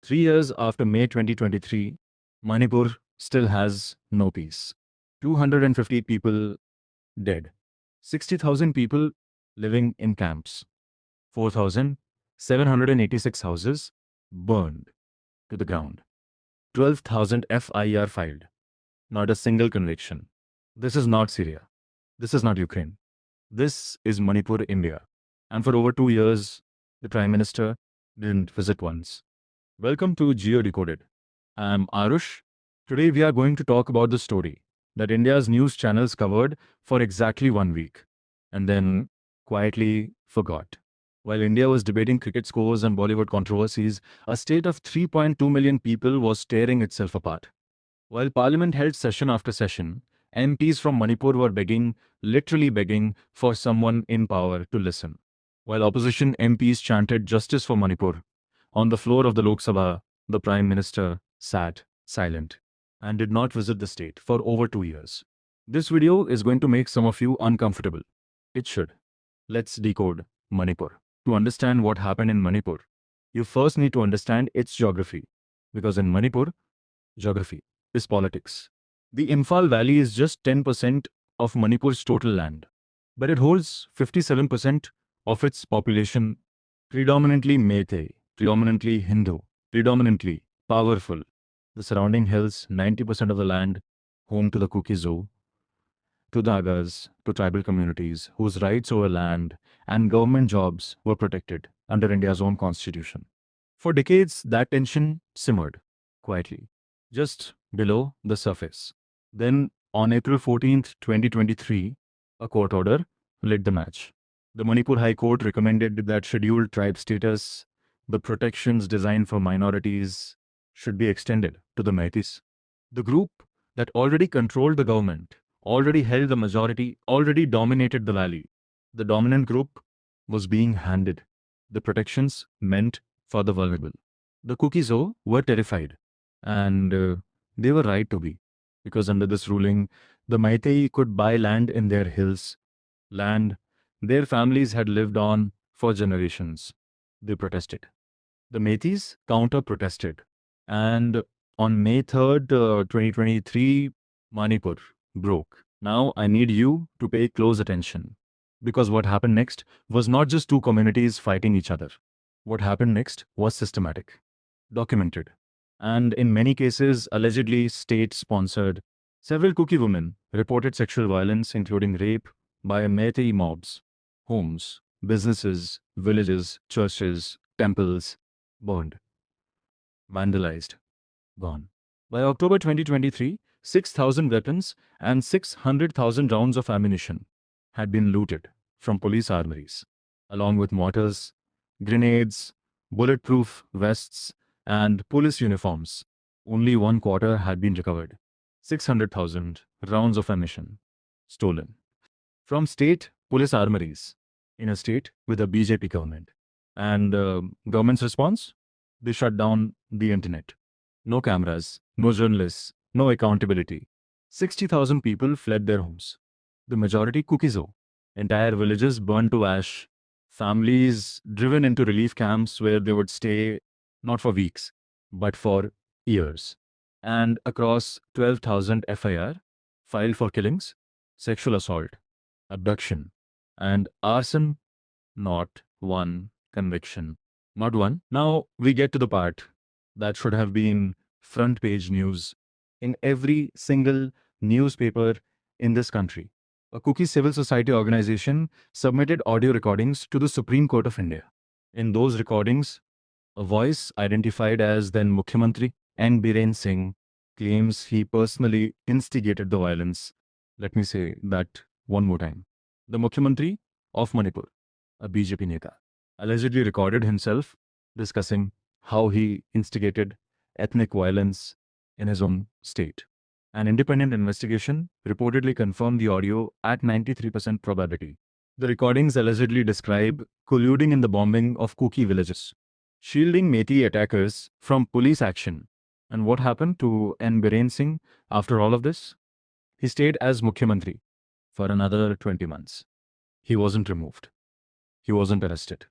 3 years after May 2023, Manipur still has no peace. 250 people dead, 60,000 people living in camps, 4,786 houses burned to the ground, 12,000 FIR filed, not a single conviction. This is not Syria. This is not Ukraine. This is Manipur, India. And for over 2 years, the Prime Minister didn't visit once. Welcome to Geo Decoded. I'm Arush. Today we are going to talk about the story that India's news channels covered for exactly 1 week and then quietly forgot. While India was debating cricket scores and Bollywood controversies, a state of 3.2 million people was tearing itself apart. While Parliament held session after session, MPs from Manipur were begging, literally begging, for someone in power to listen. While opposition MPs chanted justice for Manipur, on the floor of the Lok Sabha, the Prime Minister sat silent and did not visit the state for over 2 years. This video is going to make some of you uncomfortable. It should. Let's decode Manipur. To understand what happened in Manipur, you first need to understand its geography. Because in Manipur, geography is politics. The Imphal Valley is just 10% of Manipur's total land, but it holds 57% of its population, predominantly Meitei, predominantly Hindu, predominantly powerful. The surrounding hills, 90% of the land, home to the Kuki Zoo, to the Agas, to tribal communities whose rights over land and government jobs were protected under India's own constitution. For decades, that tension simmered quietly, just below the surface. Then, on April 14th, 2023, a court order lit the match. The Manipur High Court recommended that scheduled tribe status, the protections designed for minorities, should be extended to the Meiteis. The group that already controlled the government, already held the majority, already dominated the valley. The dominant group was being handed the protections meant for the vulnerable. The Kuki-Zo were terrified, and they were right to be, because under this ruling, the Meitei could buy land in their hills, land their families had lived on for generations. They protested. The Meiteis counter-protested, and on May 3rd, 2023, Manipur broke. Now I need you to pay close attention, because what happened next was not just two communities fighting each other. What happened next was systematic, documented, and in many cases allegedly state-sponsored. Several Kuki women reported sexual violence, including rape, by Meitei mobs. Homes, businesses, villages, churches, temples burned, vandalized, gone. By October 2023, 6,000 weapons and 600,000 rounds of ammunition had been looted from police armories, along with mortars, grenades, bulletproof vests, and police uniforms. Only 1/4 had been recovered. 600,000 rounds of ammunition stolen from state police armories in a state with a BJP government. And government's response? They shut down the internet. No cameras, no journalists, no accountability. 60,000 people fled their homes. The majority Kuki-Zo. Entire villages burned to ash. Families driven into relief camps where they would stay not for weeks, but for years. And across 12,000 FIR filed for killings, sexual assault, abduction, and arson, not one conviction. Not one. Now we get to the part that should have been front page news in every single newspaper in this country. A Kuki civil society organization submitted audio recordings to the Supreme Court of India. In those recordings, a voice identified as then Mukhyamantri N. Biren Singh claims he personally instigated the violence. Let me say that one more time. The Mukhyamantri of Manipur, a BJP Neta, allegedly recorded himself discussing how he instigated ethnic violence in his own state. An independent investigation reportedly confirmed the audio at 93% probability. The recordings allegedly describe colluding in the bombing of Kuki villages, shielding Meitei attackers from police action. And what happened to N. Biren Singh after all of this? He stayed as Mukhyamantri for another 20 months. He wasn't removed. He wasn't arrested.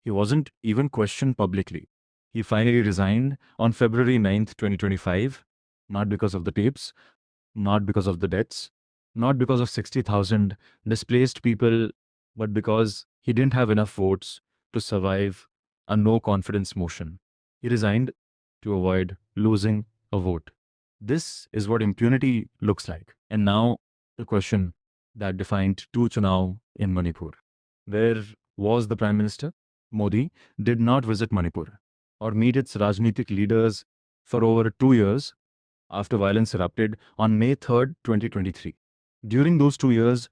He wasn't even questioned publicly. He finally resigned on February 9th, 2025, not because of the tapes, not because of the deaths, not because of 60,000 displaced people, but because he didn't have enough votes to survive a no confidence motion. He resigned to avoid losing a vote. This is what impunity looks like. And now the question that defined two Chunav in Manipur. Where was the Prime Minister? Modi did not visit Manipur or meet its Rajnitik leaders for over 2 years after violence erupted on May 3rd, 2023. During those 2 years,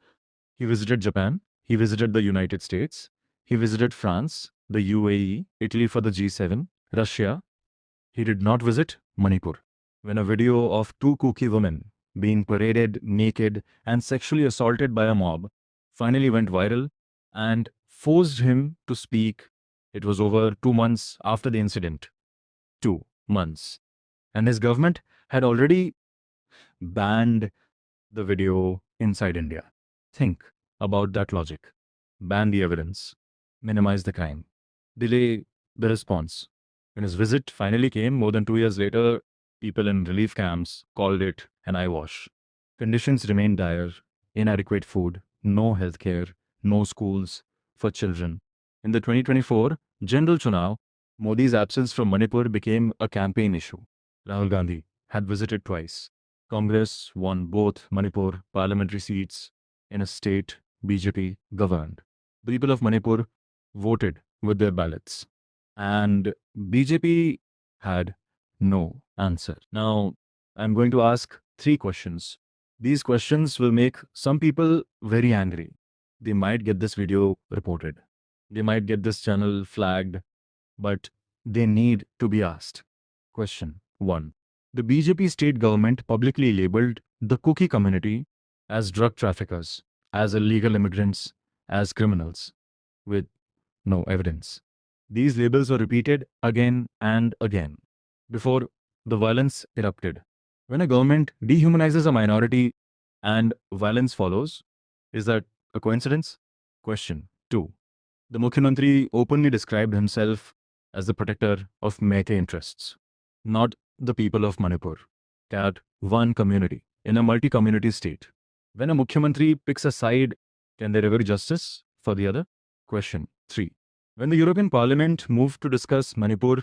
he visited Japan, he visited the United States, he visited France, the UAE, Italy for the G7, Russia. He did not visit Manipur. When a video of two Kuki women being paraded naked and sexually assaulted by a mob finally went viral and forced him to speak, it was over 2 months after the incident. 2 months. And his government had already banned the video inside India. Think about that logic. Ban the evidence, minimize the crime, delay the response. When his visit finally came more than 2 years later, people in relief camps called it an eyewash. Conditions remained dire, inadequate food, no healthcare, no schools for children. In the 2024 general Chunav, Modi's absence from Manipur became a campaign issue. Rahul Gandhi had visited twice. Congress won both Manipur parliamentary seats in a state BJP governed. The people of Manipur voted with their ballots, and BJP had no answer. Now, I'm going to ask 3 questions. These questions will make some people very angry. They might get this video reported. They might get this channel flagged, but they need to be asked. Question 1. The BJP state government publicly labeled the Kuki community as drug traffickers, as illegal immigrants, as criminals, with no evidence. These labels were repeated again and again before the violence erupted. When a government dehumanizes a minority and violence follows, is that a coincidence? Question 2. The Mukhyamantri openly described himself as the protector of Meitei interests, not the people of Manipur. That one community in a multi-community state. When a Mukhyamantri picks a side, can they revere justice for the other? Question 3. When the European Parliament moved to discuss Manipur,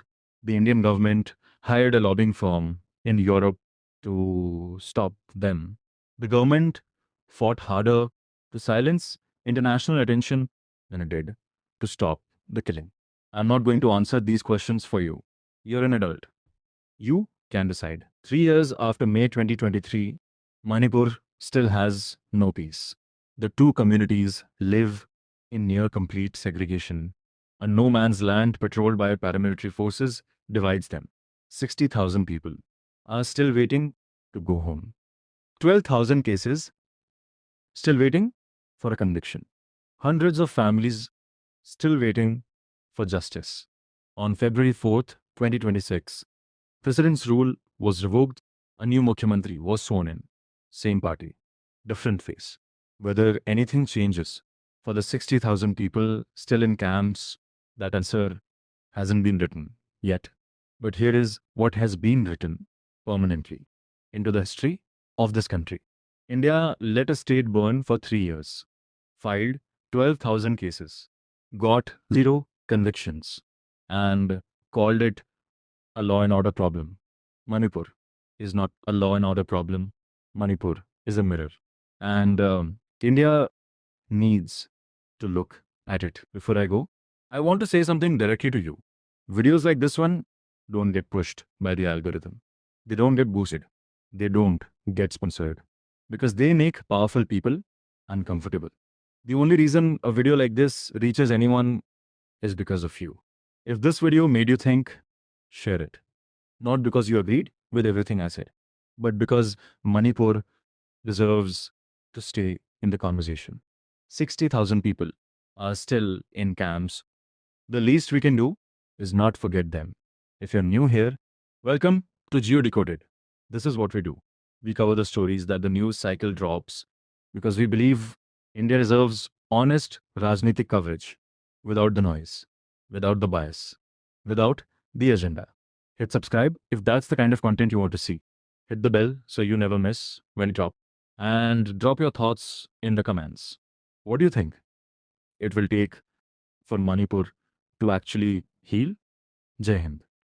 the Indian government hired a lobbying firm in Europe to stop them. The government fought harder to silence international attention than it did to stop the killing. I'm not going to answer these questions for you. You're an adult. You can decide. 3 years after May 2023, Manipur still has no peace. The two communities live in near complete segregation. A no man's land patrolled by paramilitary forces divides them. 60,000 people are still waiting to go home. 12,000 cases still waiting for a conviction. Hundreds of families still waiting for justice. On February 4th, 2026, President's rule was revoked. A new Mukhyamantri was sworn in. Same party, different face. Whether anything changes for the 60,000 people still in camps, that answer hasn't been written yet. But here is what has been written permanently into the history of this country. India let a state burn for 3 years, filed 12,000 cases, got 0 convictions, and called it a law and order problem. Manipur is not a law and order problem. Manipur is a mirror. And India needs to look at it. Before I go, I want to say something directly to you. Videos like this one don't get pushed by the algorithm. They don't get boosted. They don't get sponsored because they make powerful people uncomfortable. The only reason a video like this reaches anyone is because of you. If this video made you think, share it. Not because you agreed with everything I said, but because Manipur deserves to stay in the conversation. 60,000 people are still in camps. The least we can do is not forget them. If you're new here, welcome to Geo Decoded. This is what we do. We cover the stories that the news cycle drops because we believe India deserves honest Rajnitik coverage without the noise, without the bias, without the agenda. Hit subscribe if that's the kind of content you want to see. Hit the bell so you never miss when we drop. And drop your thoughts in the comments. What do you think it will take for Manipur to actually heal? Jai Hind.